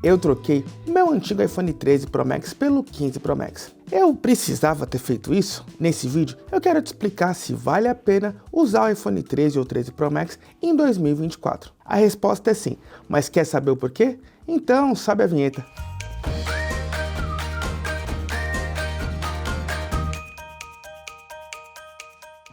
Eu troquei meu antigo iPhone 13 Pro Max pelo 15 Pro Max. Eu precisava ter feito isso? Nesse vídeo eu quero te explicar se vale a pena usar o iPhone 13 ou 13 Pro Max em 2024. A resposta é sim, mas quer saber o porquê? Então sobe a vinheta.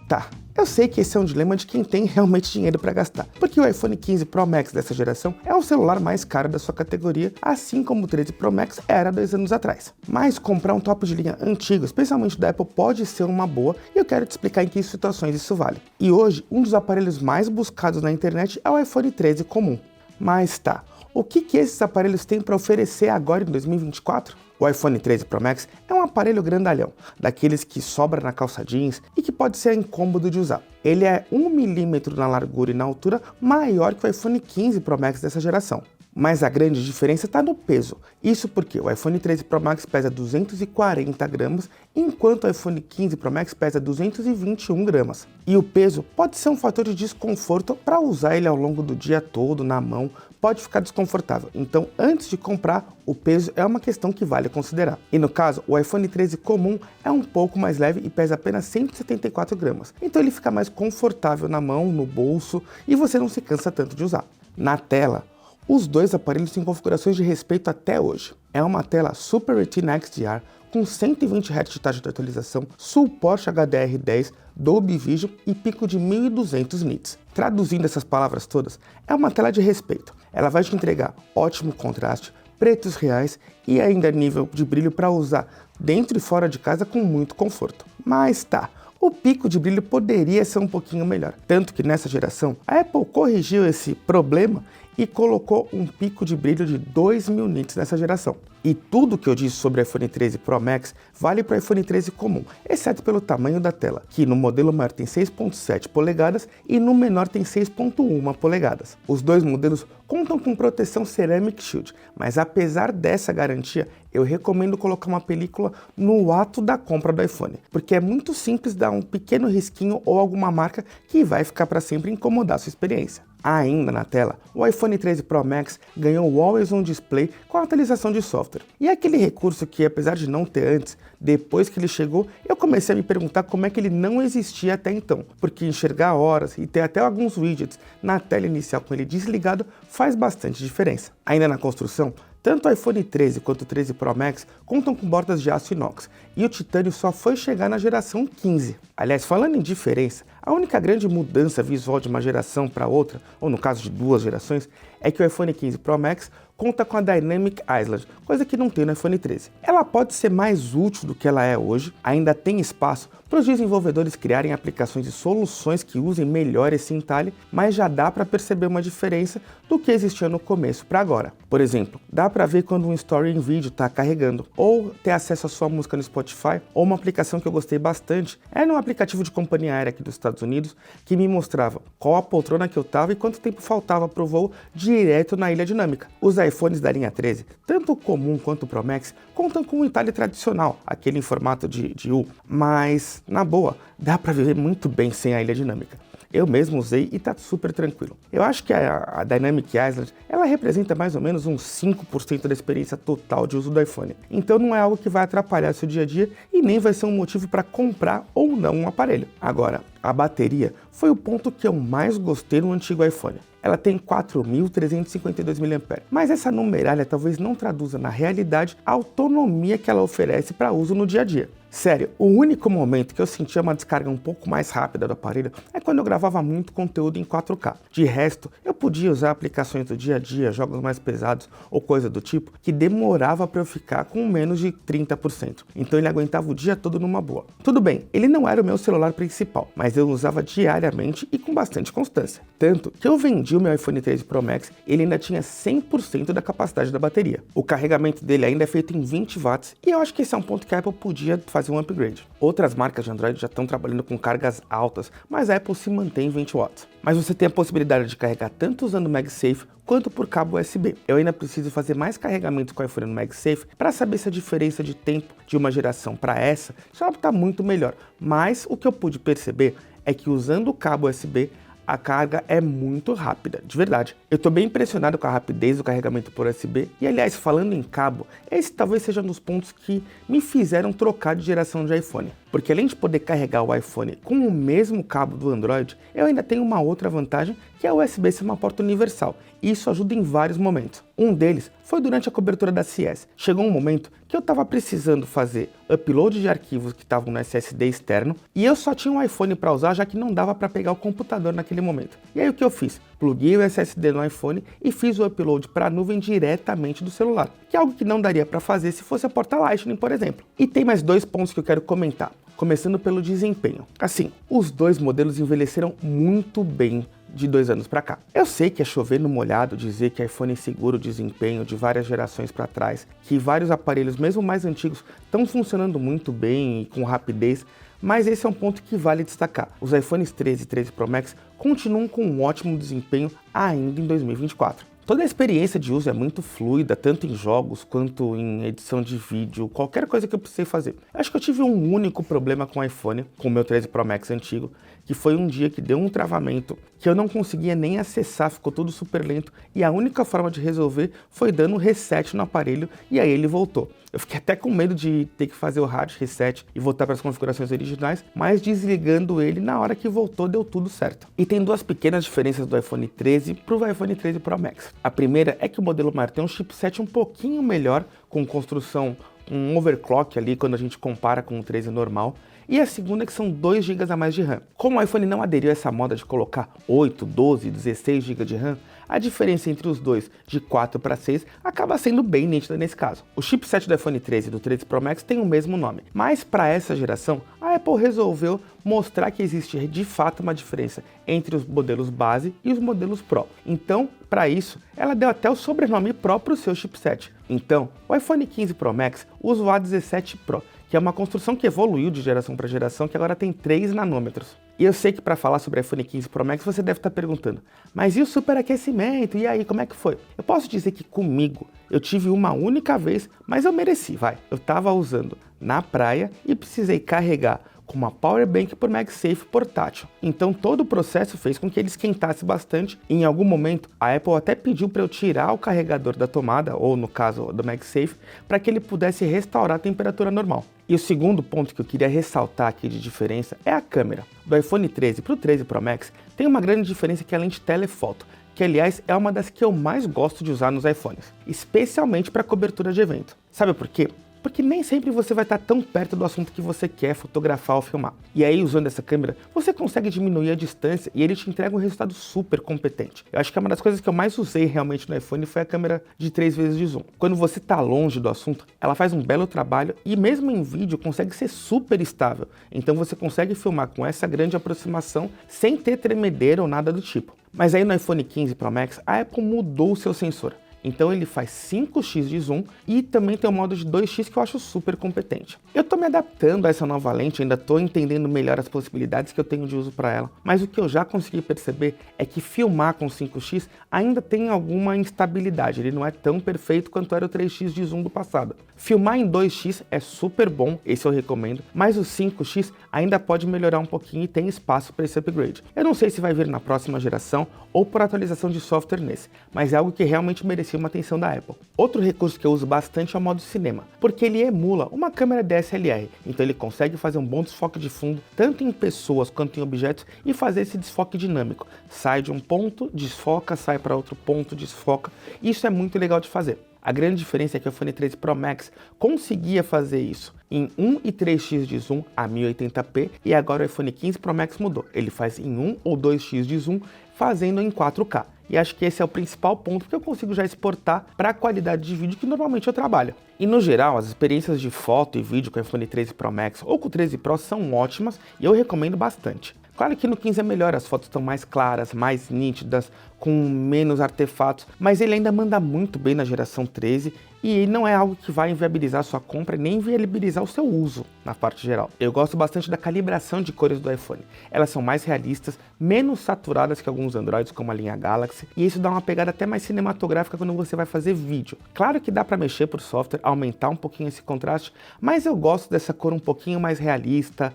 Tá, eu sei que esse é um dilema de quem tem realmente dinheiro para gastar, porque o iPhone 15 Pro Max dessa geração é o celular mais caro da sua categoria, assim como o 13 Pro Max era 2 anos atrás. Mas comprar um top de linha antigo, especialmente da Apple, pode ser uma boa, e eu quero te explicar em que situações isso vale. E hoje, um dos aparelhos mais buscados na internet é o iPhone 13 comum. Mas tá, o que esses aparelhos têm para oferecer agora em 2024? O iPhone 13 Pro Max é um aparelho grandalhão, daqueles que sobra na calça jeans e que pode ser incômodo de usar. Ele é 1 milímetro na largura e na altura maior que o iPhone 15 Pro Max dessa geração. Mas a grande diferença está no peso. Isso porque o iPhone 13 Pro Max pesa 240 gramas, enquanto o iPhone 15 Pro Max pesa 221 gramas. E o peso pode ser um fator de desconforto para usar ele ao longo do dia todo, na mão, pode ficar desconfortável. Então, antes de comprar, o peso é uma questão que vale considerar. E no caso, o iPhone 13 comum é um pouco mais leve e pesa apenas 174 gramas. Então ele fica mais confortável na mão, no bolso, e você não se cansa tanto de usar. Na tela, os dois aparelhos têm configurações de respeito até hoje. É uma tela Super Retina XDR com 120 Hz de taxa de atualização, suporte HDR10, Dolby Vision e pico de 1200 nits. Traduzindo essas palavras todas, é uma tela de respeito. Ela vai te entregar ótimo contraste, pretos reais e ainda nível de brilho para usar dentro e fora de casa com muito conforto. Mas tá, o pico de brilho poderia ser um pouquinho melhor. Tanto que nessa geração, a Apple corrigiu esse problema e colocou um pico de brilho de 2000 nits nessa geração. E tudo que eu disse sobre o iPhone 13 Pro Max vale para o iPhone 13 comum, exceto pelo tamanho da tela, que no modelo maior tem 6.7 polegadas e no menor tem 6.1 polegadas. Os dois modelos contam com proteção Ceramic Shield, mas apesar dessa garantia, eu recomendo colocar uma película no ato da compra do iPhone, porque é muito simples dar um pequeno risquinho ou alguma marca que vai ficar para sempre e incomodar a sua experiência. Ainda na tela, o iPhone 13 Pro Max ganhou o Always On Display com a atualização de software. E é aquele recurso que, apesar de não ter antes, depois que ele chegou, eu comecei a me perguntar como é que ele não existia até então. Porque enxergar horas e ter até alguns widgets na tela inicial com ele desligado faz bastante diferença. Ainda na construção, tanto o iPhone 13 quanto o 13 Pro Max contam com bordas de aço inox, e o titânio só foi chegar na geração 15. Aliás, falando em diferença, a única grande mudança visual de uma geração para outra, ou no caso de duas gerações, é que o iPhone 15 Pro Max conta com a Dynamic Island, coisa que não tem no iPhone 13. Ela pode ser mais útil do que ela é hoje, ainda tem espaço para os desenvolvedores criarem aplicações e soluções que usem melhor esse entalhe, mas já dá para perceber uma diferença do que existia no começo para agora. Por exemplo, dá para ver quando um story em vídeo está carregando, ou ter acesso à sua música no Spotify, ou uma aplicação que eu gostei bastante, é num aplicativo de companhia aérea aqui dos Estados Unidos, que me mostrava qual a poltrona que eu estava e quanto tempo faltava para o voo direto na ilha dinâmica. Os iPhones da linha 13, tanto o comum quanto o Pro Max, contam com o entalhe tradicional, aquele em formato de U, mas na boa, dá para viver muito bem sem a ilha dinâmica. Eu mesmo usei e tá super tranquilo. Eu acho que a Dynamic Island, ela representa mais ou menos uns 5% da experiência total de uso do iPhone. Então não é algo que vai atrapalhar seu dia a dia e nem vai ser um motivo para comprar ou não um aparelho. Agora, a bateria foi o ponto que eu mais gostei no antigo iPhone. Ela tem 4.352 mAh, mas essa numeralha talvez não traduza na realidade a autonomia que ela oferece para uso no dia a dia. Sério, o único momento que eu sentia uma descarga um pouco mais rápida do aparelho é quando eu gravava muito conteúdo em 4K. De resto, eu podia usar aplicações do dia a dia, jogos mais pesados ou coisa do tipo, que demorava para eu ficar com menos de 30%. Então ele aguentava o dia todo numa boa. Tudo bem, ele não era o meu celular principal, mas eu usava diariamente e com bastante constância. Tanto que eu vendi o meu iPhone 13 Pro Max e ele ainda tinha 100% da capacidade da bateria. O carregamento dele ainda é feito em 20 watts e eu acho que esse é um ponto que a Apple podia fazer um upgrade. Outras marcas de Android já estão trabalhando com cargas altas, mas a Apple se mantém em 20 watts. Mas você tem a possibilidade de carregar tanto usando o MagSafe quanto por cabo USB. Eu ainda preciso fazer mais carregamento com o iPhone no MagSafe para saber se a diferença de tempo de uma geração para essa já está muito melhor. Mas o que eu pude perceber é que usando o cabo USB, a carga é muito rápida, de verdade. Eu tô bem impressionado com a rapidez do carregamento por USB e, aliás, falando em cabo, esse talvez seja um dos pontos que me fizeram trocar de geração de iPhone. Porque além de poder carregar o iPhone com o mesmo cabo do Android, eu ainda tenho uma outra vantagem, que é o USB ser uma porta universal, e isso ajuda em vários momentos. Um deles foi durante a cobertura da CES. Chegou um momento que eu estava precisando fazer upload de arquivos que estavam no SSD externo, e eu só tinha um iPhone para usar, já que não dava para pegar o computador naquele momento. E aí o que eu fiz? Pluguei o SSD no iPhone e fiz o upload para a nuvem diretamente do celular, que é algo que não daria para fazer se fosse a porta Lightning, por exemplo. E tem mais dois pontos que eu quero comentar, começando pelo desempenho. Assim, os dois modelos envelheceram muito bem de 2 anos para cá. Eu sei que é chover no molhado dizer que iPhone segura o desempenho de várias gerações para trás, que vários aparelhos, mesmo mais antigos, estão funcionando muito bem e com rapidez, mas esse é um ponto que vale destacar. Os iPhones 13 e 13 Pro Max continuam com um ótimo desempenho ainda em 2024. Toda a experiência de uso é muito fluida, tanto em jogos quanto em edição de vídeo, qualquer coisa que eu precisei fazer. Acho que eu tive um único problema com o iPhone, com o meu 13 Pro Max antigo, que foi um dia que deu um travamento que eu não conseguia nem acessar, ficou tudo super lento, e a única forma de resolver foi dando um reset no aparelho, e aí ele voltou. Eu fiquei até com medo de ter que fazer o hard reset e voltar para as configurações originais, mas desligando ele, na hora que voltou deu tudo certo. E tem duas pequenas diferenças do iPhone 13 para o iPhone 13 Pro Max. A primeira é que o modelo maior tem um chipset um pouquinho melhor, com construção, um overclock ali quando a gente compara com o 13 normal. E a segunda é que são 2 GB a mais de RAM. Como o iPhone não aderiu a essa moda de colocar 8, 12, 16 GB de RAM, a diferença entre os dois, de 4 para 6, acaba sendo bem nítida nesse caso. O chipset do iPhone 13 e do 13 Pro Max tem o mesmo nome, mas para essa geração, a Apple resolveu mostrar que existe de fato uma diferença entre os modelos base e os modelos Pro. Então, para isso, ela deu até o sobrenome Pro para o seu chipset. Então, o iPhone 15 Pro Max usa o A17 Pro, que é uma construção que evoluiu de geração para geração, que agora tem 3 nanômetros. E eu sei que para falar sobre o iPhone 15 Pro Max você deve estar perguntando, mas e o superaquecimento? E aí, como é que foi? Eu posso dizer que comigo eu tive uma única vez, mas eu mereci, vai. Eu estava usando na praia e precisei carregar com uma power bank por MagSafe portátil. Então todo o processo fez com que ele esquentasse bastante e em algum momento a Apple até pediu para eu tirar o carregador da tomada, ou no caso do MagSafe, para que ele pudesse restaurar a temperatura normal. E o segundo ponto que eu queria ressaltar aqui de diferença é a câmera. Do iPhone 13 para o 13 Pro Max tem uma grande diferença, que é a lente telefoto, que aliás é uma das que eu mais gosto de usar nos iPhones, especialmente para cobertura de evento. Sabe por quê? Porque nem sempre você vai estar tão perto do assunto que você quer fotografar ou filmar. E aí, usando essa câmera, você consegue diminuir a distância e ele te entrega um resultado super competente. Eu acho que uma das coisas que eu mais usei realmente no iPhone foi a câmera de 3 vezes de zoom. Quando você está longe do assunto, ela faz um belo trabalho e mesmo em vídeo consegue ser super estável. Então você consegue filmar com essa grande aproximação sem ter tremedeira ou nada do tipo. Mas aí no iPhone 15 Pro Max, a Apple mudou o seu sensor. Então ele faz 5x de zoom e também tem um modo de 2x que eu acho super competente. Eu tô me adaptando a essa nova lente, ainda tô entendendo melhor as possibilidades que eu tenho de uso para ela, mas o que eu já consegui perceber é que filmar com 5x ainda tem alguma instabilidade, ele não é tão perfeito quanto era o 3x de zoom do passado. Filmar em 2x é super bom, esse eu recomendo, mas o 5x ainda pode melhorar um pouquinho e tem espaço para esse upgrade. Eu não sei se vai vir na próxima geração ou por atualização de software nesse, mas é algo que realmente merecia uma atenção da Apple. Outro recurso que eu uso bastante é o modo cinema, porque ele emula uma câmera DSLR, então ele consegue fazer um bom desfoque de fundo, tanto em pessoas quanto em objetos, e fazer esse desfoque dinâmico. Sai de um ponto, desfoca, sai para outro ponto, desfoca. Isso é muito legal de fazer. A grande diferença é que o iPhone 13 Pro Max conseguia fazer isso em 1 e 3x de zoom a 1080p e agora o iPhone 15 Pro Max mudou. Ele faz em 1 ou 2x de zoom, fazendo em 4K. E acho que esse é o principal ponto que eu consigo já exportar para a qualidade de vídeo que normalmente eu trabalho. E no geral, as experiências de foto e vídeo com o iPhone 13 Pro Max ou com o 13 Pro são ótimas e eu recomendo bastante. Claro que no 15 é melhor, as fotos estão mais claras, mais nítidas, com menos artefatos, mas ele ainda manda muito bem na geração 13 e não é algo que vai inviabilizar a sua compra nem inviabilizar o seu uso na parte geral. Eu gosto bastante da calibração de cores do iPhone. Elas são mais realistas, menos saturadas que alguns Androids como a linha Galaxy, e isso dá uma pegada até mais cinematográfica quando você vai fazer vídeo. Claro que dá para mexer por software, aumentar um pouquinho esse contraste, mas eu gosto dessa cor um pouquinho mais realista,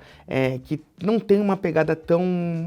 que não tem uma pegada tão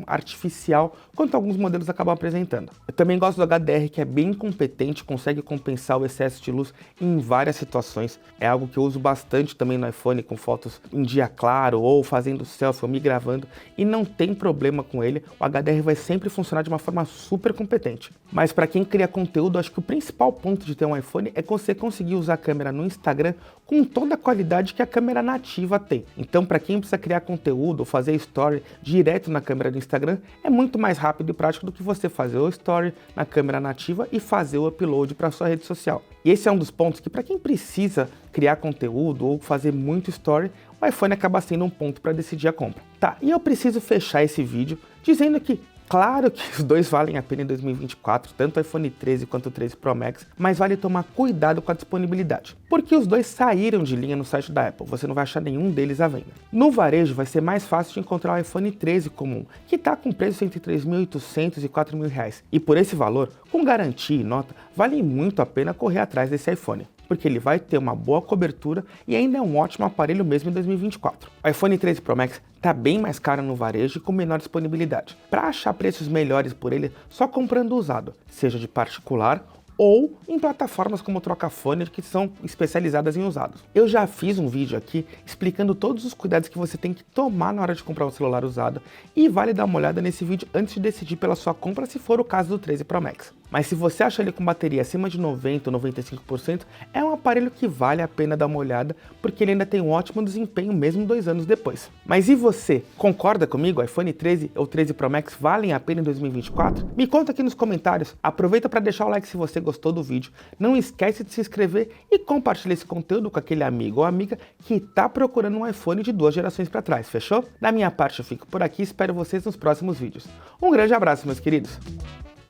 artificial quanto alguns modelos acabam apresentando. Eu também gosto do HDR, que é bem competente, consegue compensar o excesso de luz em várias situações. É algo que eu uso bastante também no iPhone, com fotos em dia claro, ou fazendo selfie, ou me gravando, e não tem problema com ele. O HDR vai sempre funcionar de uma forma super competente. Mas para quem cria conteúdo, acho que o principal ponto de ter um iPhone é que você conseguir usar a câmera no Instagram com toda a qualidade que a câmera nativa tem. Então, para quem precisa criar conteúdo ou fazer story direto na câmera do Instagram, é muito mais rápido e prático do que você fazer o story na câmera nativa e fazer o upload para sua rede social. E esse é um dos pontos que, para quem precisa criar conteúdo ou fazer muito story, o iPhone acaba sendo um ponto para decidir a compra. Tá, e eu preciso fechar esse vídeo dizendo que claro que os dois valem a pena em 2024, tanto o iPhone 13 quanto o 13 Pro Max, mas vale tomar cuidado com a disponibilidade, porque os dois saíram de linha no site da Apple, você não vai achar nenhum deles à venda. No varejo vai ser mais fácil de encontrar o iPhone 13 comum, que está com preço entre R$ 3.800 e R$ 4.000, e por esse valor, com garantia e nota, vale muito a pena correr atrás desse iPhone, porque ele vai ter uma boa cobertura e ainda é um ótimo aparelho mesmo em 2024. O iPhone 13 Pro Max está bem mais caro no varejo e com menor disponibilidade. Para achar preços melhores por ele, só comprando usado, seja de particular ou em plataformas como Trocafone, que são especializadas em usados. Eu já fiz um vídeo aqui explicando todos os cuidados que você tem que tomar na hora de comprar um celular usado, e vale dar uma olhada nesse vídeo antes de decidir pela sua compra, se for o caso do 13 Pro Max. Mas se você acha ele com bateria acima de 90 ou 95%, é um aparelho que vale a pena dar uma olhada, porque ele ainda tem um ótimo desempenho mesmo 2 anos depois. Mas e você? Concorda comigo? O iPhone 13 ou 13 Pro Max valem a pena em 2024? Me conta aqui nos comentários. Aproveita para deixar o like se você gostou do vídeo. Não esquece de se inscrever e compartilhar esse conteúdo com aquele amigo ou amiga que está procurando um iPhone de 2 gerações para trás, fechou? Da minha parte eu fico por aqui e espero vocês nos próximos vídeos. Um grande abraço, meus queridos!